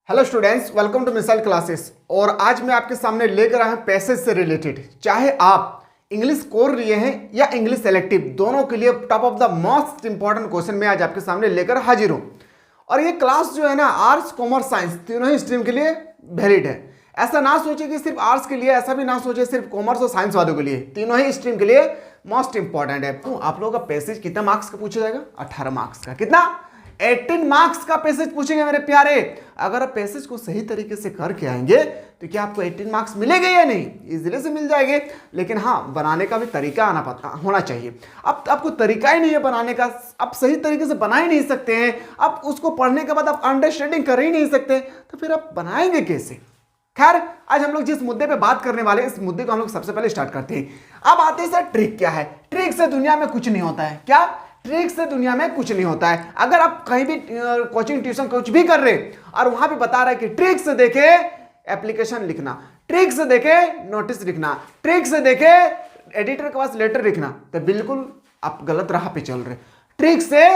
Hello students, welcome to missile classes. और आज मैं आपके सामने लेकर आया हूं पैसेज से रिलेटेड। चाहे आप इंग्लिश कोर लिए हैं या इंग्लिश सेलेक्टिव, दोनों के लिए top of the most important question मैं आज आपके सामने लेकर हाजिर हूं। और ये क्लास जो है ना, आर्ट्स कॉमर्स साइंस तीनों ही स्ट्रीम के लिए वैलिड है। ऐसा ना सोचे कि सिर्फ आर्ट्स के लिए, ऐसा भी ना सोचे सिर्फ कॉमर्स और साइंस वालों के लिए, तीनों ही स्ट्रीम के लिए मोस्ट इंपॉर्टेंट है। तो आप लोगों का पैसेज कितना मार्क्स का पूछा जाएगा? 18 मार्क्स का। कितना? 18 मार्क्स का पैसेज पूछेंगे मेरे प्यारे। अगर आप पैसेज को सही तरीके से करके आएंगे तो क्या आपको 18 मार्क्स मिलेंगे या नहीं? इजीली से मिल जाएंगे, लेकिन हाँ, बनाने का भी तरीका आना पता होना चाहिए। अब आपको तरीका ही नहीं है बनाने का, आप सही तरीके से बना ही नहीं सकते हैं, आप उसको पढ़ने के बाद आप अंडरस्टैंडिंग कर ही नहीं सकते, तो फिर आप बनाएंगे कैसे? खैर, आज हम लोग जिस मुद्दे पे बात करने वाले हैं, इस मुद्दे को हम लोग सबसे पहले स्टार्ट करते हैं। अब आते हैं सर, ट्रिक क्या है? ट्रिक से दुनिया में कुछ नहीं होता है। क्या? ट्रिक से दुनिया में कुछ नहीं होता है। अगर आप कहीं भी कोचिंग ट्यूशन कुछ भी कर रहे और वहां पे बता रहे कि ट्रिक से देखे एप्लीकेशन लिखना, ट्रिक से देखे नोटिस लिखना, ट्रिक से देखे एडिटर के पास लेटर लिखना, तो बिल्कुल आप गलत राह पे चल रहे। ट्रिक से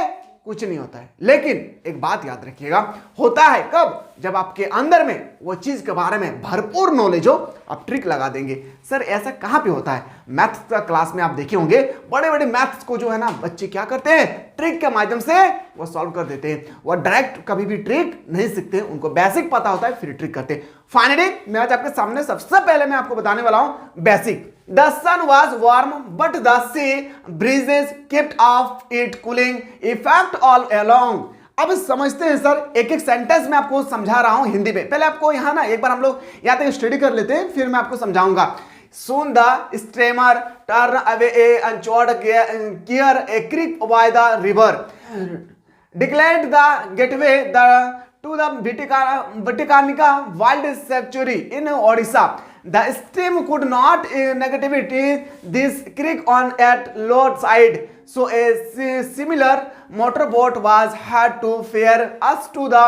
कुछ नहीं होता है। लेकिन एक बात याद रखिएगा, होता है कब? जब आपके अंदर में वो चीज के बारे में भरपूर नॉलेज हो, आप ट्रिक लगा देंगे। सर ऐसा कहां पे होता है? मैथ्स का क्लास में आप देखे होंगे, बड़े बड़े मैथ्स को जो है ना, बच्चे क्या करते हैं, ट्रिक के माध्यम से वो सॉल्व कर देते हैं। वो डायरेक्ट कभी भी ट्रिक नहीं सीखते, उनको बेसिक पता होता है, फिर ट्रिक करते हैं। फाइनली मैं आज आपके सामने सबसे पहले मैं आपको बताने वाला हूं basic. The sun was warm, but the sea breezes kept off it cooling effect all along. अब समझते हैं सर, एक एक सेंटेंस में आपको समझा रहा हूं हिंदी में। पहले आपको यहां ना एक बार हम लोग यहाँ तक स्टडी कर लेते हैं, फिर मैं आपको समझाऊंगा। Soon the steamer turned away and showed gear a creek by the river, declared the gateway to the Vaticanica wild sanctuary in Odisha. The stream could not negativity this creek on at low tide, so a similar motorboat was had to ferry us to the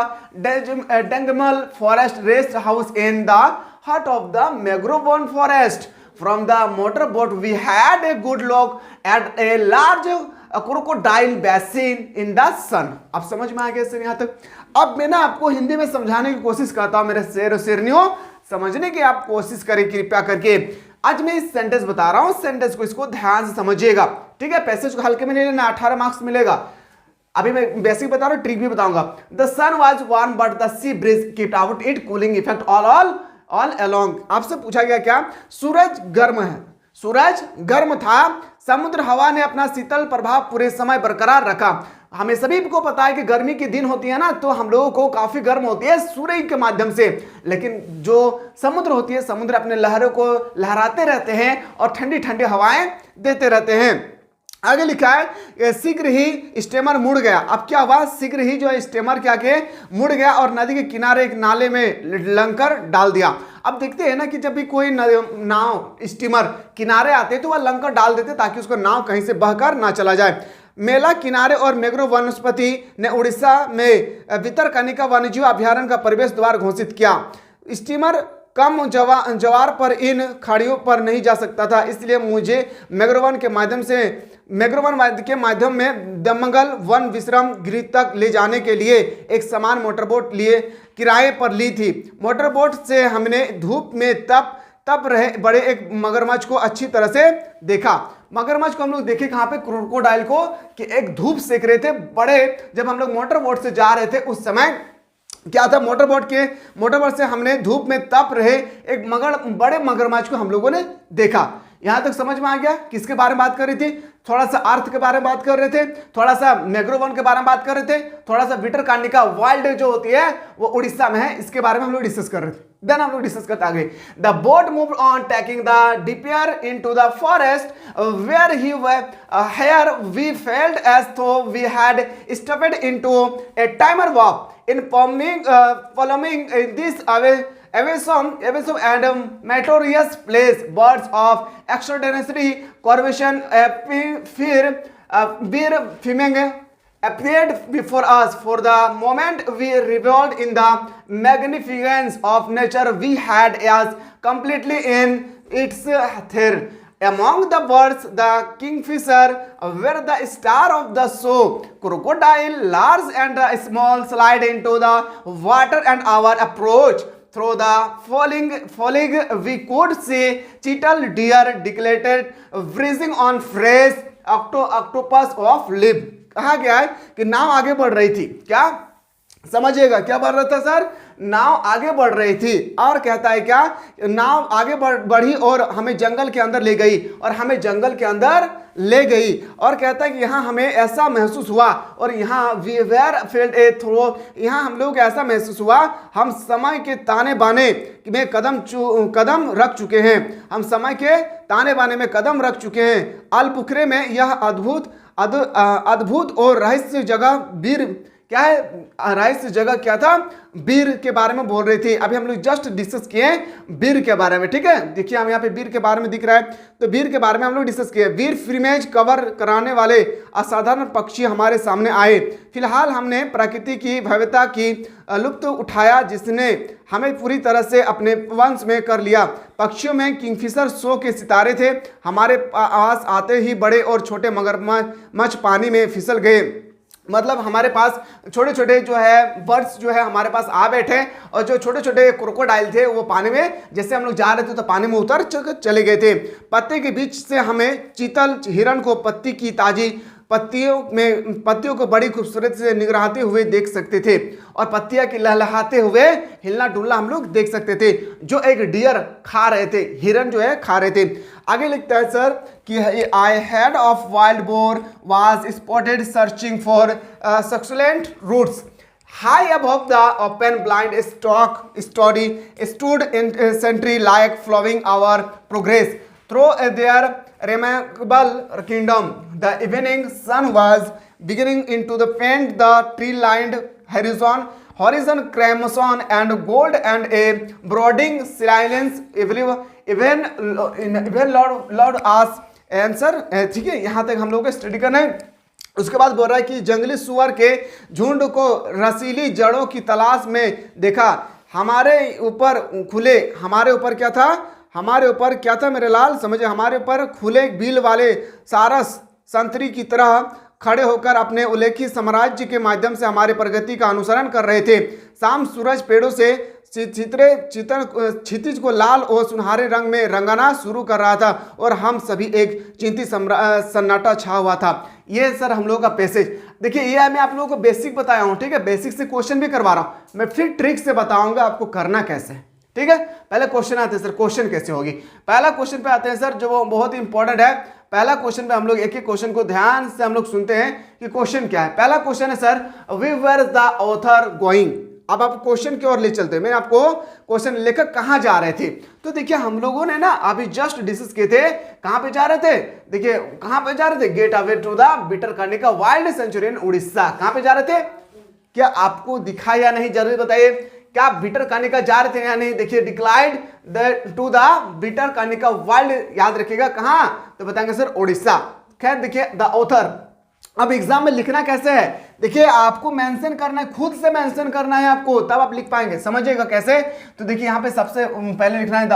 Dangamal forest rest house in the heart of the mangrove forest. From the motorboat we had a good look at a large crocodile basking in the sun. अब समझ में आ गया sir यहाँ तक? अब मैं ना आपको हिंदी में समझाने की कोशिश करता हूं मेरे शेर और शेरनियों, समझने की आप कोशिश करें कृपया करके। आज मैं इस सेंटेंस बता रहा हूं, सेंटेंस को इसको ध्यान से समझिएगा, ठीक है? पैसेज को हल्के में नहीं लेना, 18 मार्क्स मिलेगा। अभी मैं बेसिक बता रहा हूं, ट्रिक भी बताऊंगा। The sun was warm but the sea breeze kept out it cooling effect all along. आपसे पूछा गया क्या? सूरज गर्म है, सूरज गर्म था, समुद्र हवा ने अपना शीतल प्रभाव पूरे समय बरकरार रखा। हमें सभी को पता है कि गर्मी के दिन होती है ना, तो हम लोगों को काफी गर्म होती है सूर्य के माध्यम से, लेकिन जो समुद्र होती है, समुद्र अपने लहरों को लहराते रहते हैं और ठंडी ठंडी हवाएं देते रहते हैं। आगे लिखा है शीघ्र ही स्टीमर मुड़ गया। अब क्या हुआ? शीघ्र ही जो है स्टीमर क्या के मुड़ गया और नदी के किनारे एक नाले में लंकर डाल दिया। अब देखते हैं ना कि जब भी कोई नाव स्टीमर किनारे आते हैं तो वह लंकर डाल देते ताकि उसका नाव कहीं से बहकर ना चला जाए। मेला किनारे और मैंग्रोव वनस्पति ने उड़ीसा में भितरकनिका वन्यजीव अभ्यारण्य का प्रवेश द्वार घोषित किया। स्टीमर कम जवार पर इन खाड़ियों पर नहीं जा सकता था, इसलिए मुझे मैंग्रोवन के माध्यम में दमंगल वन विश्राम गृह तक ले जाने के लिए एक समान मोटरबोट लिए किराए पर ली थी। मोटरबोट से हमने धूप में तप रहे बड़े एक मगरमच्छ को अच्छी तरह से देखा। मगरमच्छ को हम लोग देखे कहाँ पे? क्रोकोडाइल को, कि एक धूप सेक रहे थे बड़े। जब हम लोग मोटरबोट से जा रहे थे उस समय क्या था? मोटरबोट से हमने धूप में तप रहे एक बड़े मगरमच्छ को हम लोगों ने देखा। यहां तक समझ में आ गया? किसके बारे में बात कर रही थी? थोड़ा सा अर्थ के बारे में बात कर रहे थे, थोड़ा सा मैंग्रोवन के बारे में बात कर रहे थे, थोड़ा सा भितरकनिका वाइल्ड जो होती है वो उड़ीसा में है, इसके बारे में हम लोग डिस्कस कर रहे थे। देन हम लोग डिस्कस करते आगे। The boat move on taking the deeper into the forest where he here we felt as though we had stepped into a timer walk in following this awesome and meritorious place. Birds of extraordinary curvaceous bear fuming appeared before us. For the moment we reveled in the magnificence of nature. We had as completely in its thrill Among the birds, the kingfisher were the star of the show. Crocodile, large and small, slide into the water and our approach. Through the foliage, we could see cheetah, deer, declared freezing on fresh octopus of lip. कहा गया है कि नाव आगे बढ़ रही थी, क्या समझिएगा क्या बढ़ रहा था सर, नाव आगे बढ़ रही थी और कहता है क्या, नाव आगे बढ़ी और हमें जंगल के अंदर ले गई और हमें जंगल के अंदर ले गई और कहता है कि यहाँ हमें ऐसा महसूस हुआ और यहाँ we were field a throw, यहाँ हम लोग ऐसा महसूस हुआ हम समय के ताने बाने में कदम रख चुके हैं, हम समय के ताने बाने में कदम रख चुके हैं। अलपुखरे में यह अद्भुत और रहस्य जगह वीर, क्या है रहस्य जगह क्या था, वीर के बारे में बोल रही थी। अभी हम लोग जस्ट डिस्कस किए वीर के बारे में, ठीक है। देखिए हम यहाँ पे वीर के बारे में दिख रहा है, तो वीर के बारे में हम लोग डिस्कस किए। वीर फ्रीमेज कवर कराने वाले असाधारण पक्षी हमारे सामने आए। फिलहाल हमने प्रकृति की भव्यता की लुत्फ उठाया जिसने हमें पूरी तरह से अपने वंश में कर लिया। पक्षियों में किंगफिशर शो के सितारे थे। हमारे पास आते ही बड़े और छोटे मगरमच्छ पानी में फिसल गए। मतलब हमारे पास छोटे छोटे जो है बर्ड्स जो है हमारे पास आ बैठे और जो छोटे छोटे क्रोकोडाइल थे वो पानी में, जैसे हम लोग जा रहे थे तो पानी में उतर चले गए थे। पत्ते के बीच से हमें चीतल हिरण को पत्ती की ताजी पत्तियों को बड़ी खूबसूरत से निगराते हुए देख सकते थे और पत्तियां की लहलहाते हुए हिलना डुलना हम लोग देख सकते थे, जो एक डियर खा रहे थे, हिरन जो है खा रहे थे। आगे लिखता है सर कि a herd of wild boar was spotted searching for succulent roots high above the open blind stood in sentry like following our progress through their remarkable kingdom. The evening sun was beginning into the paint the tree-lined horizon crimson and gold, and a brooding silence even Lord us answer। ठीक है, यहाँ तक हम लोग को study करना है। उसके बाद बोल रहा है कि जंगली सुअर के झुंड को रसीली जड़ों की तलाश में देखा। हमारे ऊपर क्या था मेरे लाल, समझे, हमारे ऊपर खुले बिल वाले सारस संतरी की तरह खड़े होकर अपने उल्लेखित साम्राज्य के माध्यम से हमारे प्रगति का अनुसरण कर रहे थे। शाम सूरज पेड़ों से क्षितिज को लाल और सुनहरे रंग में रंगाना शुरू कर रहा था और हम सभी एक चिंतित सन्नाटा छा हुआ था। ये सर हम लोगों का पैसेज देखिए, ये मैं आप लोगों को बेसिक बताया हूँ, ठीक है। बेसिक से क्वेश्चन भी करवा रहा हूँ मैं, फिर ट्रिक से बताऊंगा आपको करना कैसे, ठीक है। पहले क्वेश्चन आते हैं सर, क्वेश्चन कैसे होगी। पहला क्वेश्चन पे आते हैं सर, जो वो बहुत ही इंपॉर्टेंट है। पहला क्वेश्चन पे हम लोग एक एक क्वेश्चन को ध्यान से हम लोग सुनते हैं कि क्वेश्चन क्या है। पहला क्वेश्चन है sir, we were the author going. अब आप क्वेश्चन की ओर ले चलते हैं। मैंने आपको क्वेश्चन लेकर कहाँ जा रहे थे, तो देखिए हम लोगों ने ना अभी जस्ट डिस्कस किए थे, कहाँ पे जा रहे थे, देखिए कहाँ पे जा रहे थे, get away to the Bhitarkanika wild sanctuary in Orissa. कहाँ पे जा रहे थे, क्या आपको दिखा या नहीं, जरूर बताइए। क्या भितरकनिका जा रहे थे या नहीं। देखिए डिक्लाइड टू द भितरकनिका वाइल्ड, याद रखिएगा कहाँ, तो बताएंगे सर उड़ीसा। खैर देखिए द ऑथर, अब एग्जाम में लिखना कैसे है, देखिए आपको मेंशन करना है, खुद से मेंशन करना है आपको, तब आप लिख पाएंगे। समझिएगा कैसे, तो देखिए यहाँ पे सबसे पहले लिखना है द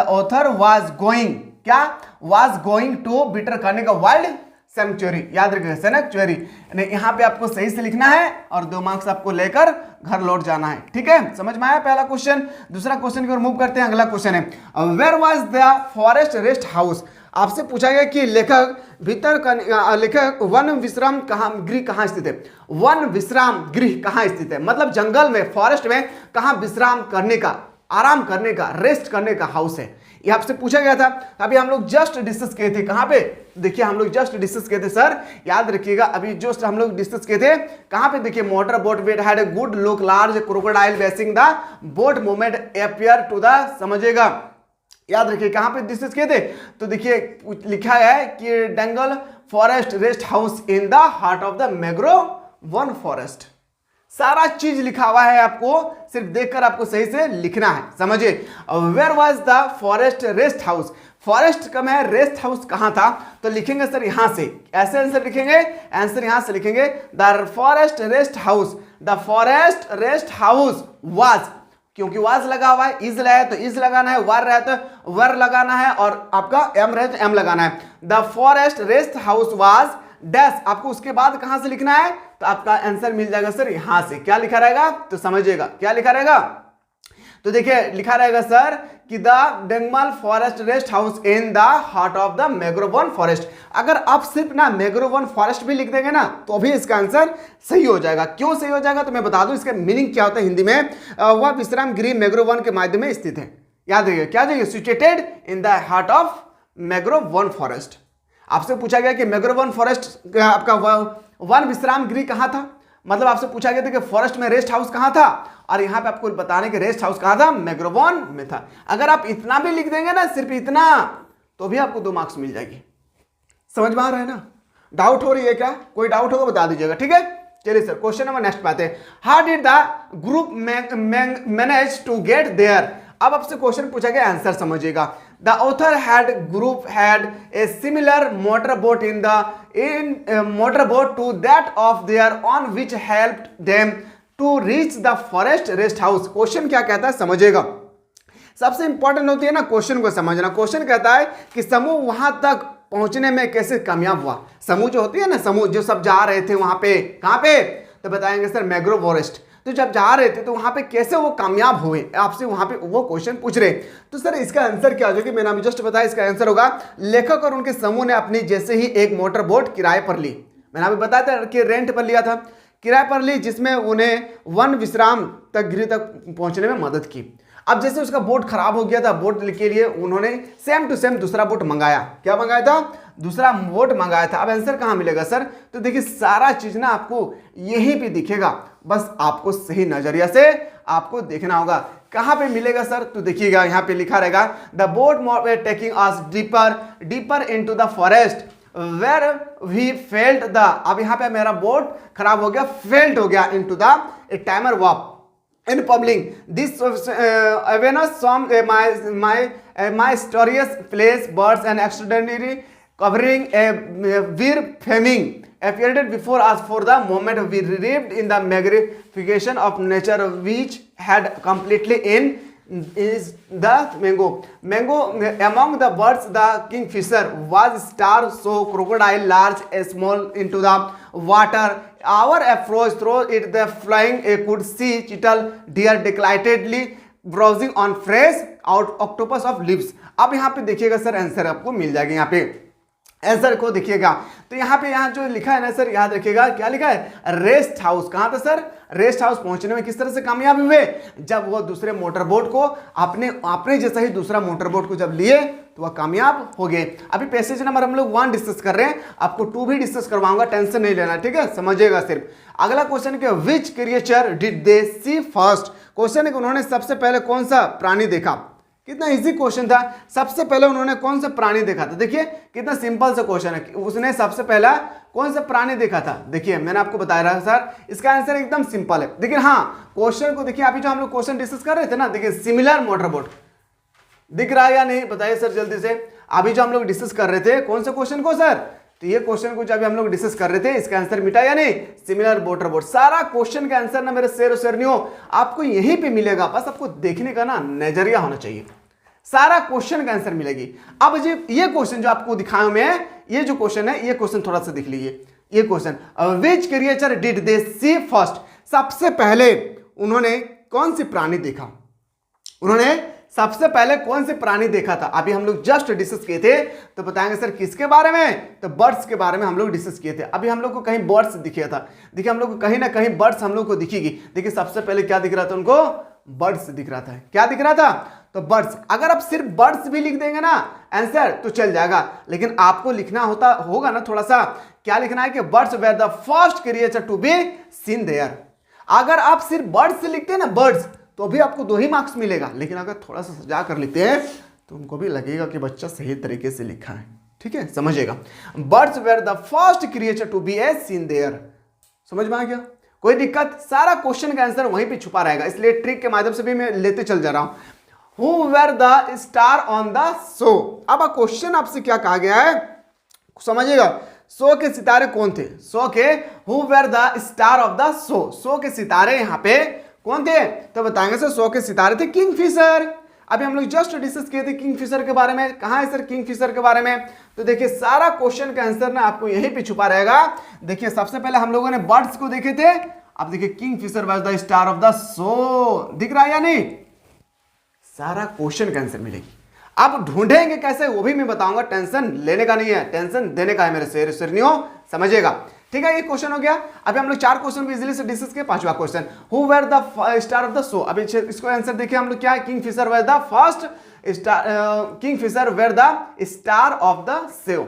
ऑथर वाज गोइंग, क्या was going to Bhitarkanika wild sanctuary, याद रखिएगा सेंचुरी। यहाँ पे आपको सही से लिखना है और 2 मार्क्स आपको लेकर घर लौट जाना है, ठीक है। समझ में आया पहला क्वेश्चन। दूसरा क्वेश्चन की ओर मूव करते हैं। अगला क्वेश्चन है, where was the forest rest house. आपसे पूछा गया कि लेखक वन विश्राम गृह कहाँ स्थित है। वन विश्राम गृह कहाँ स्थित है, मतलब जंगल में, फॉरेस्ट में कहाँ विश्राम करने का, आराम करने का, रेस्ट करने का हाउस है, ये आपसे पूछा गया था। अभी हम लोग जस्ट डिस्कस किए थे, कहाँ पे, देखिए हम लोग जस्ट डिस्कस किए थे सर, याद रखिएगा। अभी जस्ट हम लोग डिस्कस किए थे कहाँ पे, देखिए motor boat we'd had a good look large crocodile basking the boat movement appear to the, समझिएगा, याद रखिए कहाँ पे डिस्कस किए थे। तो देखिए लिखा है कि Dangmal forest rest house in the heart of the mangrove वन फॉरेस्ट। सारा चीज लिखा हुआ है, आपको सिर्फ देखकर आपको सही से लिखना है, समझिए। Where was the forest rest house, forest कम है, रेस्ट हाउस कहाँ था, तो लिखेंगे सर यहाँ से, ऐसे आंसर लिखेंगे, आंसर यहाँ से लिखेंगे the forest rest house, the forest rest house was, क्योंकि वाज लगा हुआ है, इज रहा है तो इज लगाना है, वर रहा है तो वर लगाना है, और आपका एम रहे तो एम लगाना है। The forest rest house was dash, आपको उसके बाद कहां से लिखना है, तो आपका आंसर मिल जाएगा सर यहां से। क्या लिखा रहेगा तो समझिएगा, क्या लिखा रहेगा, तो देखिए लिखा रहेगा सर कि the Dangmal forest rest house in the heart of the mangrove forest. अगर आप सिर्फ ना मैंग्रोव फॉरेस्ट भी लिख देंगे ना तो भी इसका आंसर सही हो जाएगा। क्यों सही हो जाएगा तो मैं बता दूं, इसका मीनिंग क्या होता है हिंदी में, वह विश्राम गृह मैंग्रोव के माध्यम में स्थित है। याद रखिए क्या चाहिए, situated in the heart of mangrove forest. आपसे पूछा गया कि मैंग्रोव फॉरेस्ट आपका वन विश्राम गृह कहां था, मतलब आपसे पूछा गया था कि फॉरेस्ट में रेस्ट हाउस कहां था, और यहां पे आपको बताने के रेस्ट हाउस कहां था, मैंग्रोव में था। अगर आप इतना भी लिख देंगे ना, सिर्फ इतना, तो भी आपको 2 मार्क्स मिल जाएगी। समझ में आ रहा है ना, डाउट हो रही है क्या, कोई डाउट होगा बता दीजिएगा, ठीक है। चलिए सर क्वेश्चन नंबर नेक्स्ट पे आते हैं। How did the group manage to get there. अब आपसे क्वेश्चन पूछा गया, आंसर समझिएगा। The author had group had a similar motor boat in motor boat to that of there on which helped them to reach the forest rest house. Question क्या कहता है समझिएगा, सबसे इंपॉर्टेंट होती है ना क्वेश्चन को समझना। क्वेश्चन कहता है कि समूह वहां तक पहुंचने में कैसे कामयाब हुआ। समूह जो होती है ना, समूह जो सब जा रहे थे वहां पे, कहां पे, तो बताएंगे सर मैंग्रोव फॉरेस्ट। तो जब जा रहे थे तो वहां पे कैसे वो कामयाब हुए, आपसे वहां पे वो क्वेश्चन पूछ रहे। तो सर इसका आंसर क्या हो जाएगा, मैंने अभी जस्ट बताया, इसका आंसर होगा लेखक और उनके समूह ने अपनी जैसे ही एक मोटर बोट किराए पर ली। मैंने अभी बताया था कि रेंट पर लिया था, किराए पर ली, जिसमें उन्हें वन विश्राम तक गृह तक पहुंचने में मदद की। अब जैसे उसका बोट खराब हो गया था, बोट के लिए उन्होंने सेम टू सेम दूसरा बोट मंगाया। क्या मंगाया था, दूसरा बोट मंगाया था। अब आंसर कहां मिलेगा सर, तो देखिए सारा चीज ना आपको यहीं पे दिखेगा, बस आपको सही नजरिया से आपको देखना होगा। कहां पे मिलेगा सर, तो देखिएगा यहाँ पे लिखा रहेगा the boat taking us deeper deeper into the forest where we felt the. अब यहाँ पे मेरा बोट खराब हो गया, फेल्ट हो गया इनटू द ए टाइमर वाप in public. This awareness from my mysterious place, birds and extraordinary covering a weird flaming appeared before us for the moment we relieved in the magnification of nature which had completely in is the mango among the birds the kingfisher was star, so crocodile large a small into the water. Our approach through it the flying a could see chital deer delightedly browsing on fresh out octopus of leaves. अब यहाँ पे देखिएगा sir answer आपको मिल जाएगा। यहाँ पे answer को देखिएगा तो यहाँ जो लिखा है ना सर, याद रखिएगा क्या लिखा है, रेस्ट हाउस। कहाँ था सर, रेस्ट हाउस पहुंचने में किस तरह से कामयाब हुए, जब वो दूसरे मोटर बोट को अपने जैसा ही दूसरा मोटर बोट को जब लिए तो वह कामयाब हो गए। अभी पैसेज नंबर हम लोग 1 डिस्कस कर रहे हैं, आपको 2 भी डिस्कस करवाऊंगा, टेंशन नहीं लेना, ठीक है, समझिएगा सिर्फ। अगला क्वेश्चन है which creature did they see first. Question है कि उन्होंने सबसे पहले कौन सा प्राणी देखा। कितना इजी क्वेश्चन था, सबसे पहले उन्होंने कौन सा प्राणी देखा था। देखिए कितना सिंपल सा क्वेश्चन है, उसने सबसे पहला कौन सा प्राणी देखा था। देखिए मैंने आपको बताया रहा सर, इसका आंसर एकदम सिंपल है। देखिए हाँ क्वेश्चन को देखिए, अभी जो हम लोग क्वेश्चन डिस्कस कर रहे थे ना, देखिए सिमिलर मोटर बोट दिख रहा है या नहीं बताइए सर जल्दी से। अभी जो हम लोग डिस्कस कर रहे थे कौन सा क्वेश्चन को सर, तो ये क्वेश्चन को जब हम लोग डिस्कस कर रहे थे, इसका आंसर मिटा या नहीं, सिमिलर मोटर बोट। सारा क्वेश्चन का आंसर ना मेरे शेर नहीं हो, आपको यहीं पे मिलेगा, बस आपको देखने का ना नजरिया होना चाहिए, सारा क्वेश्चन का आंसर मिलेगी। अब जी ये क्वेश्चन जो आपको दिखाया मैं, ये जो क्वेश्चन है, ये क्वेश्चन थोड़ा सा देख लीजिए। ये question which creature did they see first, सबसे पहले उन्होंने कौन सी प्राणी देखा, उन्होंने सबसे पहले कौन से प्राणी देखा था। अभी हम लोग जस्ट डिस्कस किए थे, तो बताएंगे सर किसके बारे में, तो बर्ड्स के बारे में हम लोग डिस्कस किए थे। अभी हम लोग को कहीं बर्ड्स दिखा था, देखिए हम लोग को कहीं ना कहीं बर्ड्स हम लोग को दिखेगी। देखिए सबसे पहले क्या दिख रहा था उनको, बर्ड्स दिख रहा था। क्या दिख रहा था, तो बर्ड्स। अगर आप सिर्फ बर्ड्स भी लिख देंगे ना आंसर तो चल जाएगा, लेकिन आपको लिखना होगा ना थोड़ा सा, क्या लिखना है कि birds were the first creature to be seen there. अगर आप सिर्फ बर्ड्स से लिखते हैं ना, बर्ड्स, तो भी आपको 2 ही मार्क्स मिलेगा, लेकिन अगर थोड़ा सा सजा कर लिखते हैं तो उनको भी लगेगा कि बच्चा सही तरीके से लिखा है, ठीक है, समझिएगा। Birds were the first creature to be a seen there, समझ में आ गया, कोई दिक्कत। सारा क्वेश्चन का आंसर वहीं पे छुपा रहेगा, इसलिए ट्रिक के माध्यम से भी मैं लेते चल जा रहा हूं। Who were the star on the show? अब क्वेश्चन आपसे क्या कहा गया है समझिएगा, शो के सितारे कौन थे, शो के who were the star of the show, show के सितारे यहाँ पे कौन थे? तो बताएंगे सर 100 के सितारे थे किंगफिशर। अभी हम लोग जस्ट डिस्कस किए थे किंगफिशर के बारे में। कहाँ है सर किंगफिशर के बारे में? तो देखिए सारा क्वेश्चन का आंसर ना आपको यहीं पे छुपा रहेगा। देखिए सबसे पहले हम लोगों ने बर्ड्स को देखे थे, अब देखिए Kingfisher was the star of the show. दिख रहा है या नहीं? सारा क्वेश्चन का आंसर मिलेगी। अब ढूंढेंगे कैसे वो भी मैं बताऊंगा, टेंशन लेने का नहीं है, टेंशन देने का है मेरे शेर शेरनियों, समझिएगा। ठीक है, ये क्वेश्चन हो गया। अभी हम लोग 4 क्वेश्चन भी इजीली से डिस्कस किए। 5वां question, who were the star of the show. अभी इसको आंसर देखिए हम लोग क्या है, kingfisher were the first star, kingfisher were the star of the show.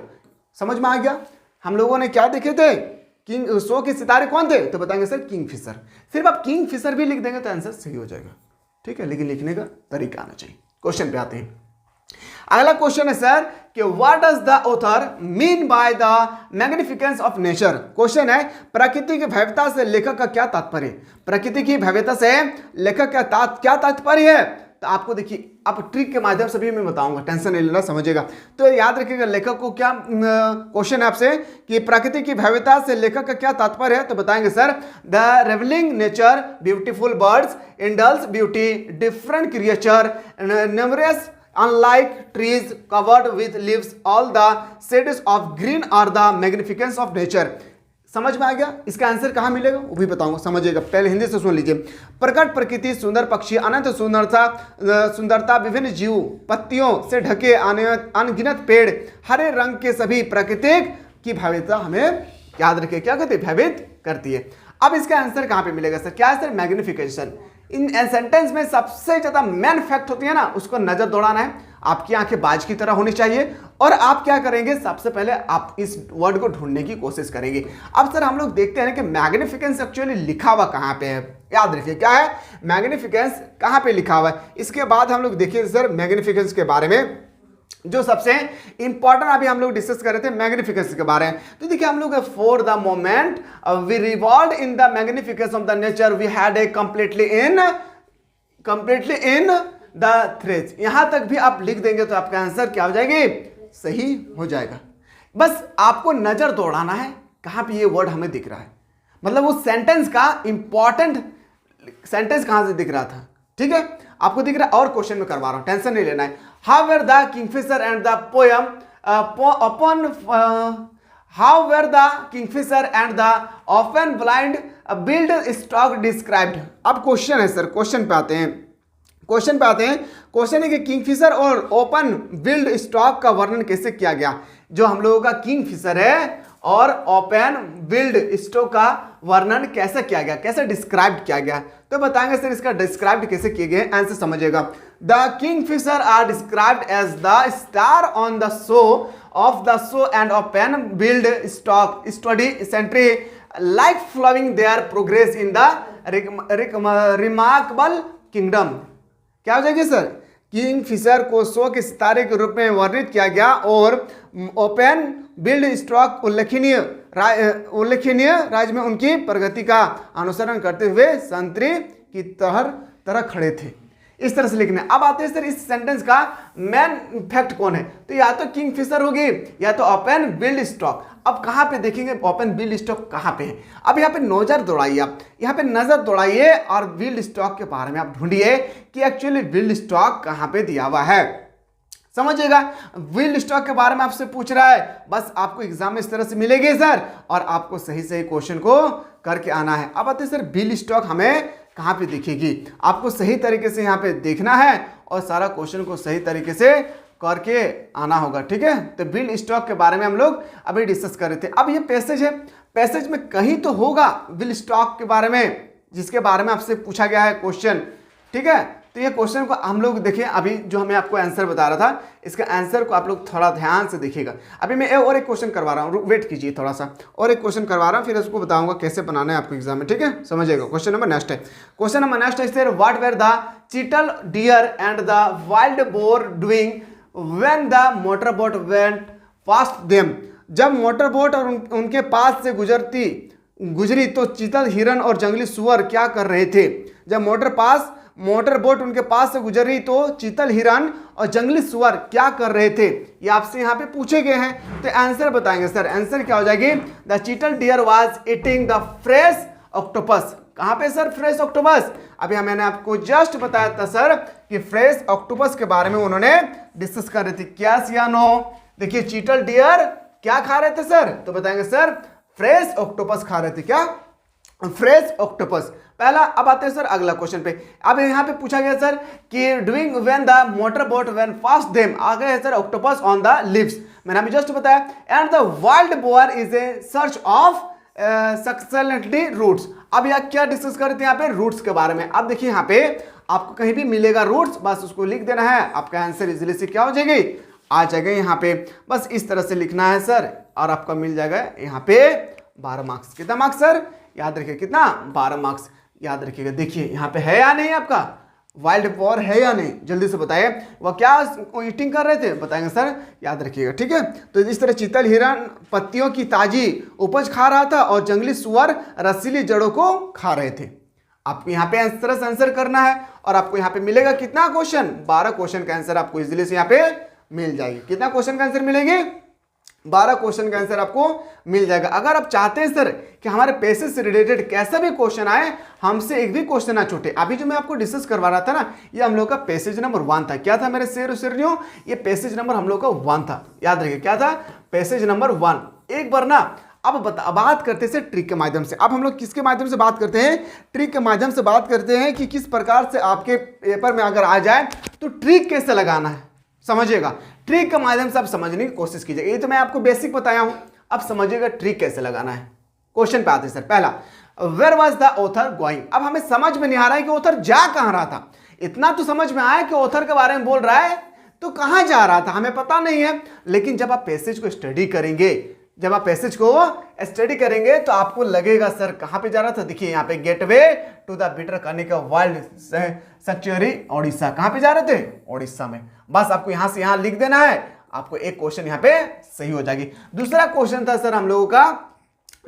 समझ में आ गया? हम लोगों ने क्या देखे थे, किंग शो के सितारे कौन थे? तो बताएंगे सर किंगफिशर। सिर्फ आप किंगफिशर भी लिख देंगे तो आंसर सही हो जाएगा। ठीक है, लेकिन लिखने का तरीका आना चाहिए। क्वेश्चन पे आते हैं। अगला क्वेश्चन है सर कि what does the author mean by the magnificence of nature. Question है प्रकृति की भव्यता से लेखक का क्या तात्पर्य? प्रकृति की भव्यता से लेखक का क्या तात्पर्य है? तो आपको देखिए आप ट्रिक के माध्यम से भी मैं बताऊंगा, टेंशन नहीं लेना, समझिएगा। तो याद रखिएगा लेखक को क्या क्वेश्चन है आपसे कि प्रकृति की भव्यता से लेखक का क्या तात्पर्य है? तो बताएंगे sir the revelling nature, beautiful birds, endless beauty, different creature, numerous unlike trees covered with leaves, all the shades of green are the magnificence of nature। समझ में आ गया? इसका आंसर कहाँ मिलेगा वो भी बताऊंगा, समझिएगा। पहले हिंदी से सुन लीजिए। प्रकट प्रकृति, सुंदर पक्षी, अनंत सुंदरता, विभिन्न जीव, पत्तियों से ढके अनगिनत पेड़, हरे रंग के सभी प्राकृतिक की भव्यता हमें याद रखिए क्या कहते हैं, भयभीत करती है। अब इसका आंसर कहाँ पे मिलेगा सर? क्या है सर? मैग्निफिकेशन। इन सेंटेंस में सबसे ज्यादा मेन फैक्ट होती है ना, उसको नजर दौड़ाना है। आपकी आंखें बाज की तरह होनी चाहिए और आप क्या करेंगे, सबसे पहले आप इस वर्ड को ढूंढने की कोशिश करेंगे। अब सर हम लोग देखते हैं कि मैग्निफिकेंस एक्चुअली लिखा हुआ कहाँ पे है। याद रखिए क्या है, मैग्निफिकेंस कहाँ पे लिखा हुआ है। इसके बाद हम लोग देखिए सर मैग्निफिकेंस के बारे में जो सबसे इंपॉर्टेंट अभी हम लोग डिस्कस कर रहे थे मैग्निफिकेंस के बारे में। तो देखिए हम लोग for the moment we revolve in the magnificence of the nature we had a completely in the thrills. यहां तक भी आप लिख देंगे तो आपका आंसर क्या हो जाएगी, सही हो जाएगा। बस आपको नजर दौड़ाना है कहां पे ये वर्ड हमें दिख रहा है, मतलब उस सेंटेंस का इंपॉर्टेंट सेंटेंस कहां से दिख रहा था। ठीक है, आपको दिख रहा है और क्वेश्चन में करवा रहा हूं, टेंशन नहीं लेना है। How where the Kingfisher and the poem upon how where the Kingfisher and the often blind build stock described. अब क्वेश्चन है सर, क्वेश्चन पे आते हैं। क्वेश्चन है कि किंगफिशर और ओपन बिल्ड स्टॉक का वर्णन कैसे किया गया। जो हम लोगों का किंगफिशर है और ओपन बिल्ड स्टॉक का वर्णन कैसे किया गया, कैसे डिस्क्राइब किया गया। तो बताएंगे सर इसका डिस्क्राइब कैसे किए गए, आंसर समझिएगा। The kingfisher are described as the star on the show of the show and open build stock study sentry like flowing their progress in the remarkable kingdom. क्या हो जाएगी सर, किंगफिशर को show के सितारे के रूप में वर्णित किया गया और ओपन बिल्ड स्टॉक उल्लेखनीय राज्य में उनकी प्रगति का अनुसरण करते हुए संतरी की तरह खड़े थे। इस तरह से लिखना है। अब आते हैं सर इस सेंटेंस का मेन फैक्ट कौन है, तो या तो किंगफिशर होगी या तो ओपन बिल्ड स्टॉक। अब कहां पे देखेंगे ओपन बिल्ड स्टॉक कहां पे है। अब यहाँ पे नजर दौड़ाइए, आप यहाँ पे नजर दौड़ाइए और बिल्ड स्टॉक के बारे में आप ढूंढिए कि एक्चुअली बिल्ड स्टॉक कहां पे दिया हुआ है। समझिएगा, बिल्ड स्टॉक के बारे में आपसे पूछ रहा है, बस आपको एग्जाम में इस तरह से मिलेगी सर और आपको सही सही क्वेश्चन को करके आना है। अब आते सर बिल्ड स्टॉक हमें कहां पे दिखेगी, आपको सही तरीके से यहाँ पे देखना है और सारा क्वेश्चन को सही तरीके से करके आना होगा। ठीक है, तो बिल्ड स्टॉक के बारे में हम लोग अभी डिस्कस कर रहे थे। अब ये पैसेज है, पैसेज में कहीं तो होगा बिल्ड स्टॉक के बारे में जिसके बारे में आपसे पूछा गया है क्वेश्चन। ठीक है, तो ये क्वेश्चन को हम लोग देखें, अभी जो हमें आपको आंसर बता रहा था इसका आंसर को आप लोग थोड़ा ध्यान से देखिएगा। अभी मैं और एक क्वेश्चन करवा रहा हूँ, वेट कीजिए थोड़ा सा, और एक क्वेश्चन करवा रहा हूँ फिर उसको बताऊंगा कैसे बनाना है आपको एग्जाम में। ठीक है, समझिएगा। क्वेश्चन नंबर नेक्स्ट है, क्वेश्चन नंबर नेक्स्ट है what were the chital deer and the wild boar doing when the motor boat went past them. जब मोटर बोट और उनके पास से गुजरी तो चीतल, हिरन और जंगली सुअर क्या कर रहे थे। जब मोटर बोट उनके पास से गुजरी तो चीतल, हिरन और जंगली सुअर क्या कर रहे थे, ये आपसे यहाँ पे पूछे गए हैं। तो आंसर बताएंगे सर, आंसर क्या हो जाएगी, the chital deer was eating the fresh octopus. कहाँ पे सर? Fresh octopus. अभी मैंने आपको जस्ट बताया था सर कि फ्रेश ऑक्टोपस के बारे में उन्होंने डिस्कस कर रहे थे। क्या या नो? देखिए चीटल डियर क्या खा रहे थे सर? तो बताएंगे सर फ्रेश ऑक्टोपस खा रहे थे। क्या? फ्रेश ऑक्टोपस पहला। अब आते हैं सर अगला क्वेश्चन पे। अब यहाँ पे पूछा गया सर कि doing when the motor boat when fast them, आ गए sir octopus on the lips. मैंने अभी जस्ट बताया and the wild boar is a search of succulent roots. अब यहाँ क्या डिस्कस कर रहे थे? यहाँ पे रूट्स के बारे में। अब देखिए यहाँ पे आपको कहीं भी मिलेगा रूट्स, बस उसको लिख देना है, आपका आंसर इजिली से क्या हो जाएगी? आ जाएगा यहाँ पे। बस इस तरह से लिखना है सर और आपका मिल जाएगा यहाँ पे 12 मार्क्स। कितना मार्क्स सर? याद रखिए कितना? 12 मार्क्स याद रखिएगा। देखिए यहाँ पे है या नहीं आपका वाइल्ड बोअर है या नहीं? जल्दी से बताइए। वह क्या ईटिंग कर रहे थे? बताएंगे सर, याद रखिएगा। ठीक है, तो इस तरह चीतल हिरण पत्तियों की ताजी उपज खा रहा था और जंगली सुअर रसीली जड़ों को खा रहे थे। आपको यहाँ पे इस तरह से आंसर करना है और आपको यहाँ पे मिलेगा कितना क्वेश्चन? 12 क्वेश्चन का आंसर आपको इजिली से यहाँ पे मिल जाएगी। कितना क्वेश्चन का आंसर मिलेंगे? 12 क्वेश्चन का आंसर आपको मिल जाएगा। अगर आप चाहते हैं सर कि हमारे पैसेज से रिलेटेड कैसा भी क्वेश्चन आए, हमसे एक भी क्वेश्चन ना छूटे, अभी जो मैं आपको डिस्कस करवा रहा था ना, ये हम लोग का पैसेज नंबर 1 था। क्या था मेरे शेर और शेरनियों? ये पैसेज नंबर हम लोग का 1 था। याद रखिए क्या था? Passage number 1। एक बार ना अब बात करते हैं ट्रिक के माध्यम से। अब हम लोग किसके माध्यम से बात करते हैं? ट्रिक के माध्यम से बात करते हैं कि किस प्रकार से आपके पेपर में अगर आ जाए तो ट्रिक कैसे लगाना है। समझिएगा, ट्रिक के माध्यम से आप समझने की कोशिश कीजिएगा। ये तो मैं आपको बेसिक बताया हूं, अब समझिएगा ट्रिक कैसे लगाना है। क्वेश्चन पे आते हैं सर। पहला, where was the author going. अब हमें समझ में नहीं आ रहा है कि ऑथर जा कहां रहा था। इतना तो समझ में आया कि ऑथर के बारे में बोल रहा है, तो कहां जा रहा था हमें पता नहीं है। लेकिन जब आप पैसेज को स्टडी करेंगे, जब आप पैसेज को स्टडी करेंगे तो आपको लगेगा सर कहां पे जा रहा था। देखिए यहाँ पे gateway to the Bhitarkanika wild sanctuary Odisha. कहां पे जा रहे थे? ओडिशा में। बस आपको यहां से यहां लिख देना है, आपको एक क्वेश्चन यहाँ पे सही हो जाएगी। दूसरा क्वेश्चन था सर हम लोगों का,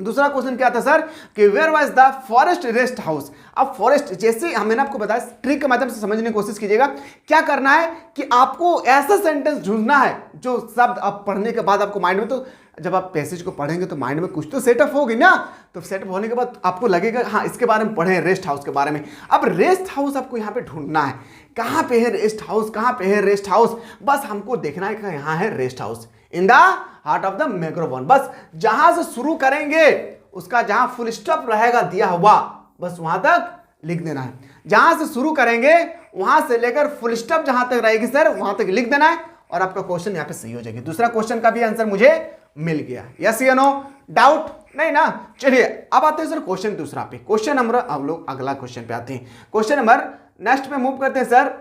दूसरा क्वेश्चन क्या था सर कि where was the forest rest house. अब फॉरेस्ट जैसे मैंने आपको बताया, ट्रिक के माध्यम से समझने की कोशिश कीजिएगा। क्या करना है कि आपको ऐसा सेंटेंस ढूंढना है जो शब्द आप पढ़ने के बाद आपको माइंड में, तो जब आप पैसेज को पढ़ेंगे तो माइंड में कुछ तो सेटअप होगी ना, तो सेटअप होने के बाद आपको लगेगा हाँ इसके बारे में पढ़े, रेस्ट हाउस के बारे में। अब रेस्ट हाउस आपको यहाँ पे ढूंढना है, कहाँ पे है रेस्ट हाउस, कहाँ पे है रेस्ट हाउस। बस हमको देखना है कि यहाँ है rest house in the heart of the mangrove. बस जहां से शुरू करेंगे उसका जहां फुल स्टॉप रहेगा दिया हुआ, बस वहां तक लिख देना है। जहां से शुरू करेंगे वहां से लेकर फुल स्टॉप जहां तक रहेगी सर वहां तक लिख देना है और आपका क्वेश्चन यहाँ पे सही हो जाएगी। दूसरा क्वेश्चन का भी आंसर मुझे मिल गया। यस या नो? डाउट नहीं ना? चलिए अब आते हैं सर क्वेश्चन दूसरा पे। क्वेश्चन नंबर, अब लोग अगला क्वेश्चन पे आते हैं। क्वेश्चन नंबर नेक्स्ट पे मूव करते हैं सर।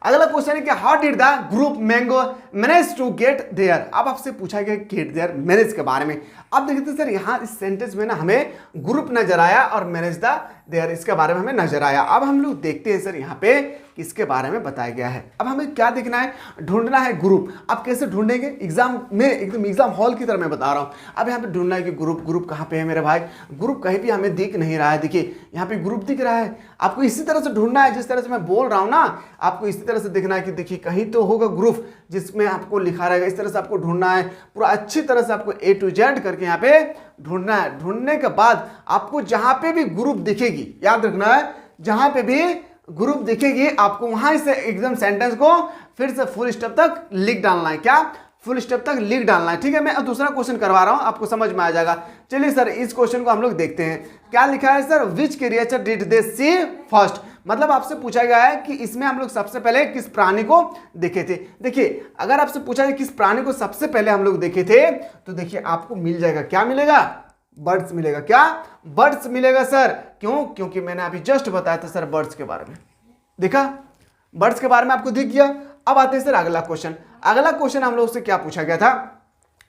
अगला क्वेश्चन है कि how did the group mango manage to get there. अब आपसे पूछा गया गेट देयर मैनेज के बारे में। अब देखते हैं सर यहाँ इस सेंटेंस में ना हमें ग्रुप नजर आया और मैनेज द देयर इसके बारे में हमें नजर आया। अब हम लोग देखते हैं सर यहाँ पे किसके बारे में बताया गया है। अब हमें क्या देखना है? ढूंढना है ग्रुप। अब कैसे ढूंढेंगे? एग्जाम में एकदम एग्जाम हॉल की तरह मैं बता रहा हूँ। अब यहाँ पे ढूंढना है कि ग्रुप कहाँ पे है मेरे भाई। ग्रुप कहीं भी हमें दिख नहीं रहा है। देखिए यहाँ पे ग्रुप दिख रहा है, आपको इसी तरह से ढूंढना है जिस तरह से मैं बोल रहा हूँ ना, आपको इसी तरह से देखना है कि देखिए कहीं तो होगा ग्रुप जिसमें आपको लिखा रहेगा। इस तरह से आपको ढूंढना है, पूरा अच्छी तरह से आपको A to Z करके यहाँ पे ढूंढना है। ढूंढने के बाद आपको जहां पे भी ग्रुप दिखेगी, याद रखना है, जहां पे भी ग्रुप दिखेगी आपको वहां से एकदम सेंटेंस को फिर से फुल स्टॉप तक लिख डालना है। क्या? फुल स्टॉप तक लिख डालना है। ठीक है, मैं दूसरा क्वेश्चन करवा रहा हूं, आपको समझ में आ जाएगा। चलिए सर इस क्वेश्चन को हम लोग देखते हैं। क्या लिखा है sir? Which creature did they see first. मतलब आपसे पूछा गया है कि इसमें हम लोग सबसे पहले किस प्राणी को देखे थे। देखिए अगर आपसे पूछा जाए किस प्राणी को सबसे पहले हम लोग देखे थे, तो देखिए आपको मिल जाएगा, क्या मिलेगा? बर्ड्स मिलेगा। क्या? बर्ड्स मिलेगा सर। क्यों? क्योंकि मैंने अभी जस्ट बताया था सर बर्ड्स के बारे में। देखा, बर्ड्स के बारे में आपको दिख गया। अब आते हैं सर अगला क्वेश्चन। अगला क्वेश्चन हम लोग से क्या पूछा गया था?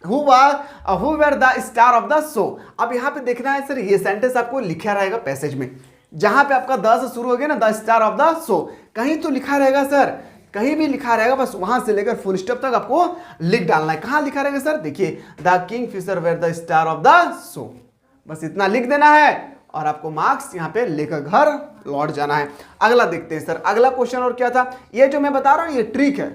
Who were the star of the show। अब यहाँ पे देखना है सर, ये सेंटेंस आपको लिखा रहेगा पैसेज में, जहां पे आपका द से शुरू हो गया ना, the star of the show, कहीं तो लिखा रहेगा सर, कहीं भी लिखा रहेगा, बस वहां से लेकर फुल स्टॉप तक आपको लिख डालना है। कहां लिखा रहेगा सर? देखिए the kingfisher were the star of the show, बस इतना लिख देना है और आपको मार्क्स यहाँ पे लेकर घर लौट जाना है। अगला देखते हैं सर, अगला क्वेश्चन और क्या था। ये जो मैं बता रहा हूँ ये ट्रिक है,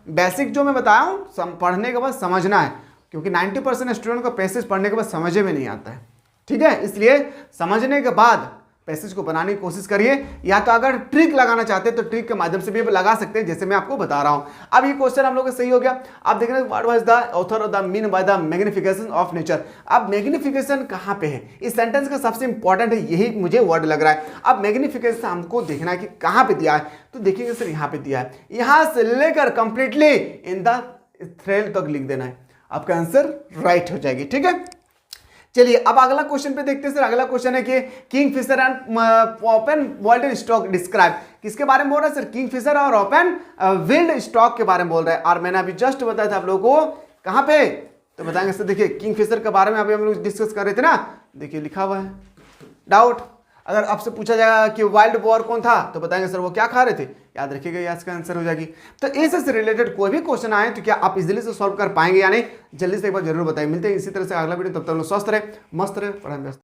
बेसिक जो मैं बताया हूँ पढ़ने के बाद समझना है, क्योंकि 90% स्टूडेंट को पैसेज पढ़ने के बाद समझ में नहीं आता है। ठीक है, इसलिए समझने के बाद पैसेज को बनाने की कोशिश करिए, या तो अगर ट्रिक लगाना चाहते हैं तो ट्रिक के माध्यम से भी लगा सकते हैं, जैसे मैं आपको बता रहा हूं। अब ये क्वेश्चन हम लोग का सही हो गया। आप देख रहे हैं what was the author of the mean by the magnification of nature. अब मैग्निफिकेशन कहां पे है, इस सेंटेंस का सबसे इंपॉर्टेंट है, यही मुझे वर्ड लग रहा है। अब मैग्निफिकेशन हमको देखना है कि कहां पे दिया है, तो देखिएगा सर यहां पे दिया है, यहां से लेकर कंप्लीटली इन द थ्रेल तक लिख देना है, आपका आंसर राइट हो जाएगी। ठीक है, चलिए अब अगला क्वेश्चन पे देखते हैं सर। अगला क्वेश्चन है कि Kingfisher and open wild stock describe, किसके बारे में बोल रहा है सर, किंगफिशर और ओपन वाइल्ड स्टॉक के बारे में बोल रहा है। और मैंने अभी जस्ट बताया था आप लोगों को कहां पे, तो बताएंगे सर। देखिए किंगफिशर के बारे में अभी हम लोग डिस्कस कर रहे थे ना, देखिए लिखा हुआ है डाउट। अगर आपसे पूछा जाएगा कि वाइल्ड बोर कौन था, तो बताएंगे सर वो क्या खा रहे थे, याद रखिएगा, ये इसका आंसर हो जाएगी। तो इससे से रिलेटेड कोई भी क्वेश्चन आए तो क्या आप इजीली से सॉल्व कर पाएंगे या नहीं, जल्दी से एक बार जरूर बताइए। मिलते हैं इसी तरह से अगला वीडियो, तब तक लोग स्वस्थ रहे, मस्त रहे, पढ़ाई व्यस्त।